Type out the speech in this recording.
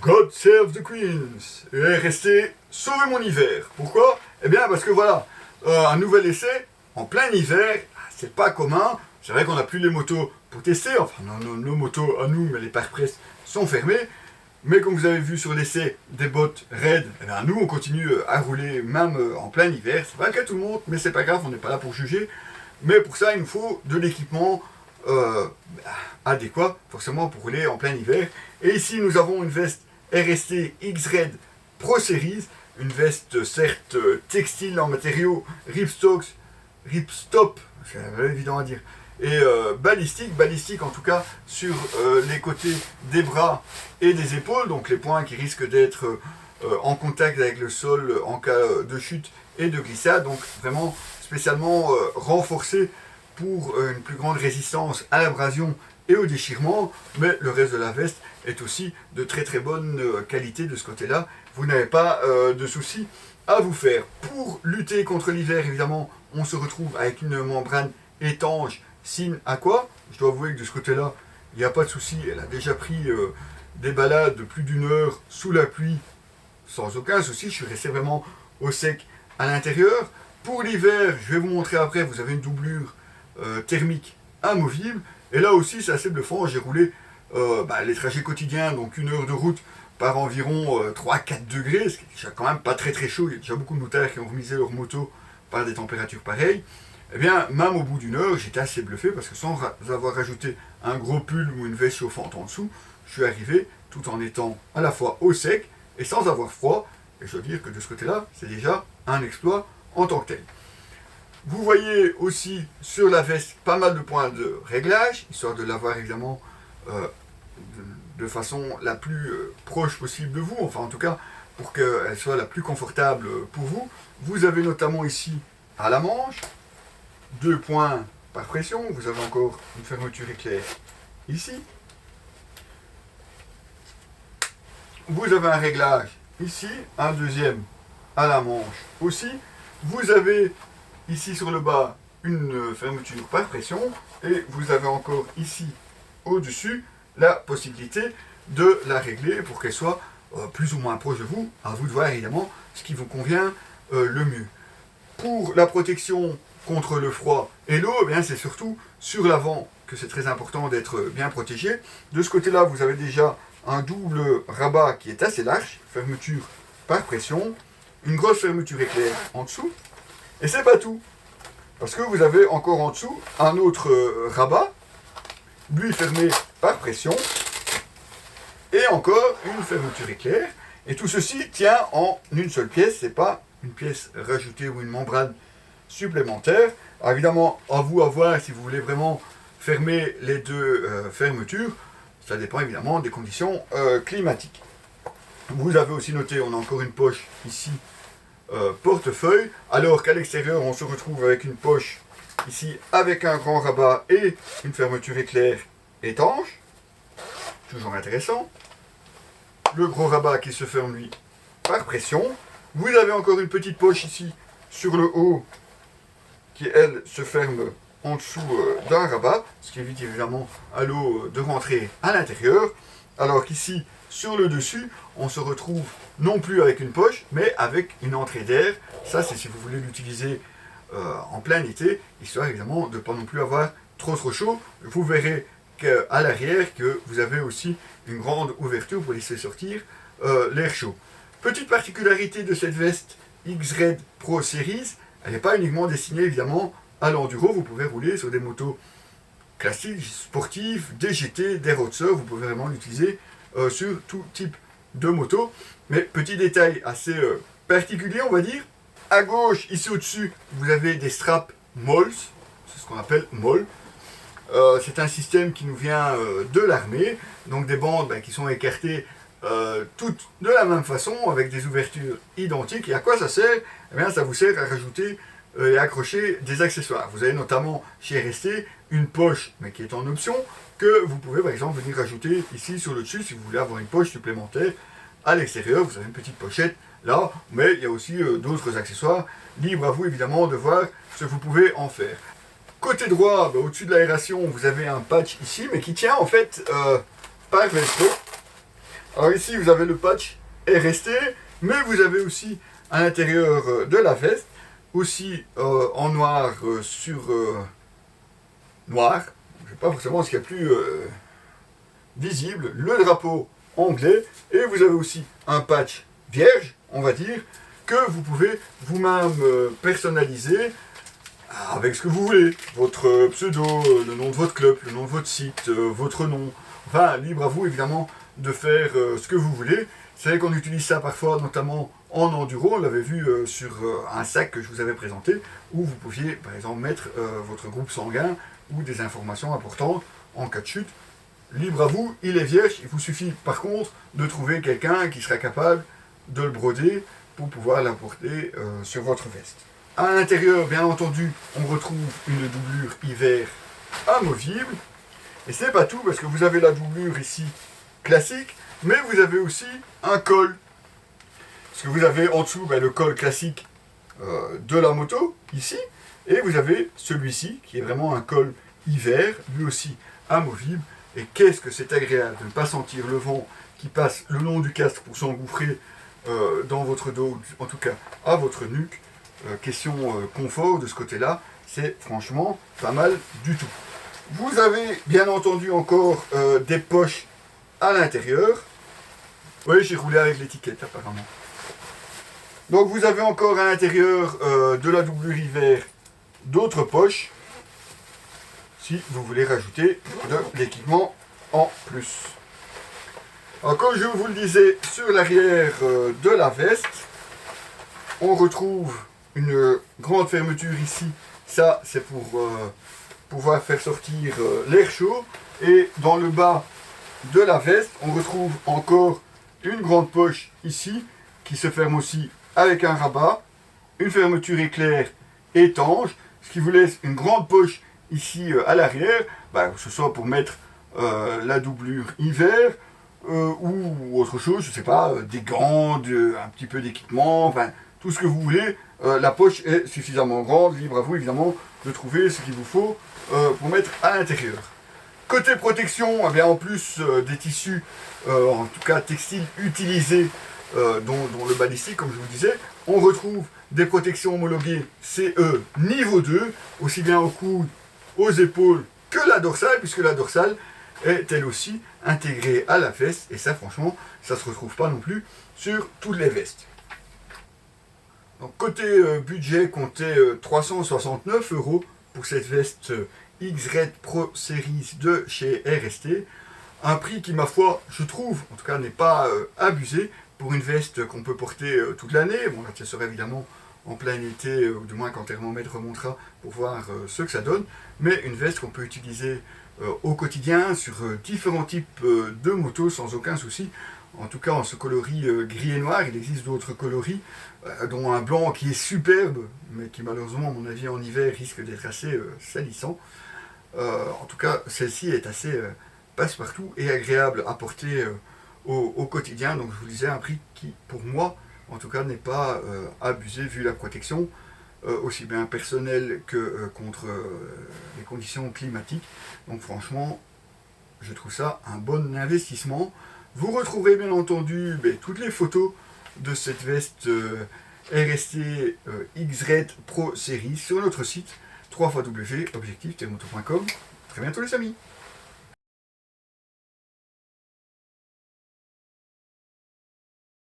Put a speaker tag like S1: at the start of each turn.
S1: God save the Queens et rester sauver mon hiver. Pourquoi? Eh bien parce que voilà, un nouvel essai en plein hiver, c'est pas commun. C'est vrai qu'on n'a plus les motos pour tester, enfin nos motos à nous, mais les pare-presse sont fermés. Mais comme vous avez vu sur l'essai des bottes Red, eh bien, nous on continue à rouler même en plein hiver. C'est pas le cas de tout le monde, mais c'est pas grave, on n'est pas là pour juger. Mais pour ça, il nous faut de l'équipement adéquat, forcément pour rouler en plein hiver. Et ici, nous avons une veste RST X-Red Pro Series, une veste certes textile en matériaux ripstop, c'est évident à dire, et balistique en tout cas sur les côtés des bras et des épaules, donc les points qui risquent d'être en contact avec le sol en cas de chute et de glissade, donc vraiment spécialement renforcé pour une plus grande résistance à l'abrasion et au déchirement, mais le reste de la veste est aussi de très très bonne qualité de ce côté-là. Vous n'avez pas de soucis à vous faire. Pour lutter contre l'hiver, évidemment, on se retrouve avec une membrane étanche Sin Aqua. Je dois avouer que de ce côté-là, il n'y a pas de souci. Elle a déjà pris des balades de plus d'1 heure sous la pluie sans aucun souci. Je suis resté vraiment au sec à l'intérieur. Pour l'hiver, je vais vous montrer après, vous avez une doublure thermique amovible. Et là aussi, c'est assez bluffant. J'ai roulé les trajets quotidiens, donc 1 heure de route par environ 3-4 degrés, ce qui est déjà quand même pas très très chaud. Il y a déjà beaucoup de motards qui ont remisé leur moto par des températures pareilles. Eh bien, même au bout d'1 heure, j'étais assez bluffé parce que sans avoir rajouté un gros pull ou une veste chauffante en dessous, je suis arrivé tout en étant à la fois au sec et sans avoir froid. Et je dois dire que de ce côté-là, c'est déjà un exploit en tant que tel. Vous voyez aussi sur la veste pas mal de points de réglage, histoire de l'avoir évidemment de façon la plus proche possible de vous, enfin en tout cas pour qu'elle soit la plus confortable pour vous. Vous avez notamment ici à la manche 2 points par pression, vous avez encore une fermeture éclair ici. Vous avez un réglage ici, un deuxième à la manche aussi. Vous avez ici sur le bas une fermeture par pression et vous avez encore ici au-dessus la possibilité de la régler pour qu'elle soit plus ou moins proche de vous. À vous de voir évidemment ce qui vous convient le mieux. Pour la protection contre le froid et l'eau, eh c'est surtout sur l'avant que c'est très important d'être bien protégé. De ce côté-là, vous avez déjà un double rabat qui est assez large, fermeture par pression, une grosse fermeture éclair en dessous. Et c'est pas tout, parce que vous avez encore en dessous un autre rabat, lui fermé par pression, et encore une fermeture éclair. Et tout ceci tient en une seule pièce, c'est pas une pièce rajoutée ou une membrane supplémentaire. Alors évidemment, à vous à voir si vous voulez vraiment fermer les deux fermetures. Ça dépend évidemment des conditions climatiques. Vous avez aussi noté, on a encore une poche ici, portefeuille, alors qu'à l'extérieur, on se retrouve avec une poche ici avec un grand rabat et une fermeture éclair étanche. Toujours intéressant. Le gros rabat qui se ferme, lui, par pression. Vous avez encore une petite poche ici sur le haut qui, elle, se ferme en dessous d'un rabat, ce qui évite évidemment à l'eau de rentrer à l'intérieur. Alors qu'ici, sur le dessus, on se retrouve non plus avec une poche, mais avec une entrée d'air. Ça, c'est si vous voulez l'utiliser en plein été, histoire évidemment de ne pas non plus avoir trop chaud. Vous verrez qu'à l'arrière, que vous avez aussi une grande ouverture pour laisser sortir l'air chaud. Petite particularité de cette veste X-Red Pro Series, elle n'est pas uniquement destinée évidemment à l'enduro. Vous pouvez rouler sur des motos classiques, sportives, des GT, des roadsters. Vous pouvez vraiment l'utiliser sur tout type de moto. Mais petit détail assez particulier, on va dire. À gauche, ici au-dessus, vous avez des straps MOLS. C'est ce qu'on appelle MOL. C'est un système qui nous vient de l'armée. Donc des bandes qui sont écartées toutes de la même façon, avec des ouvertures identiques. Et à quoi ça sert? Eh bien, ça vous sert à rajouter et accrocher des accessoires. Vous avez notamment chez RST une poche, mais qui est en option, que vous pouvez par exemple venir rajouter ici sur le dessus si vous voulez avoir une poche supplémentaire à l'extérieur. Vous avez une petite pochette là, mais il y a aussi d'autres accessoires. Libre à vous évidemment de voir ce que vous pouvez en faire. Côté droit, au-dessus de l'aération, vous avez un patch ici, mais qui tient en fait par velcro. Alors ici, vous avez le patch RST, mais vous avez aussi à l'intérieur de la veste, aussi en noir sur noir, je ne sais pas forcément ce qu'il y a plus visible, le drapeau anglais, et vous avez aussi un patch vierge, on va dire, que vous pouvez vous-même personnaliser avec ce que vous voulez, votre pseudo, le nom de votre club, le nom de votre site, votre nom, enfin libre à vous évidemment de faire ce que vous voulez. C'est vrai qu'on utilise ça parfois, notamment en enduro, on l'avait vu sur un sac que je vous avais présenté, où vous pouviez par exemple mettre votre groupe sanguin ou des informations importantes en cas de chute. Libre à vous, il est vierge, il vous suffit par contre de trouver quelqu'un qui sera capable de le broder pour pouvoir l'apporter sur votre veste. À l'intérieur, bien entendu, on retrouve une doublure hiver amovible. Et ce n'est pas tout, parce que vous avez la doublure ici classique, mais vous avez aussi un col. Parce que vous avez en dessous le col classique de la moto, ici, et vous avez celui-ci, qui est vraiment un col hiver, lui aussi amovible. Et qu'est-ce que c'est agréable de ne pas sentir le vent qui passe le long du casque pour s'engouffrer dans votre dos, en tout cas à votre nuque. Question confort de ce côté-là, c'est franchement pas mal du tout. Vous avez bien entendu encore des poches à l'intérieur. Oui, j'ai roulé avec l'étiquette apparemment. Donc vous avez encore à l'intérieur de la doublure hiver d'autres poches, si vous voulez rajouter de l'équipement en plus. Alors, comme je vous le disais, sur l'arrière de la veste, on retrouve une grande fermeture ici. Ça, c'est pour pouvoir faire sortir l'air chaud. Et dans le bas de la veste, on retrouve encore une grande poche ici, qui se ferme aussi avec un rabat. Une fermeture éclair étanche, ce qui vous laisse une grande poche ici à l'arrière, que ce soit pour mettre la doublure hiver, ou autre chose, je sais pas, des gants, un petit peu d'équipement, enfin tout ce que vous voulez. La poche est suffisamment grande, libre à vous évidemment de trouver ce qu'il vous faut pour mettre à l'intérieur. Côté protection, eh bien, en plus des tissus, en tout cas textiles utilisés, dont le balistique, comme je vous disais, on retrouve des protections homologuées CE niveau 2, aussi bien au coude, aux épaules que la dorsale, puisque la dorsale est elle aussi intégrée à la veste, et ça franchement, ça ne se retrouve pas non plus sur toutes les vestes. Donc côté budget, comptez 369 € pour cette veste X-Red Pro Series de chez RST. Un prix qui, ma foi, je trouve, en tout cas, n'est pas abusé pour une veste qu'on peut porter toute l'année. Bon, là, ça sera évidemment en plein été, ou du moins quand le thermomètre remontera pour voir ce que ça donne. Mais une veste qu'on peut utiliser au quotidien sur différents types de motos sans aucun souci. En tout cas, en ce coloris gris et noir, il existe d'autres coloris, dont un blanc qui est superbe, mais qui malheureusement, à mon avis, en hiver, risque d'être assez salissant. En tout cas, celle-ci est assez passe-partout et agréable à porter au quotidien. Donc, je vous disais, un prix qui, pour moi, en tout cas, n'est pas abusé vu la protection, aussi bien personnelle que contre les conditions climatiques. Donc, franchement, je trouve ça un bon investissement. Vous retrouverez bien entendu toutes les photos de cette veste RST X-Red Pro Series sur notre site www.objectif-moto.com. Très bientôt les amis.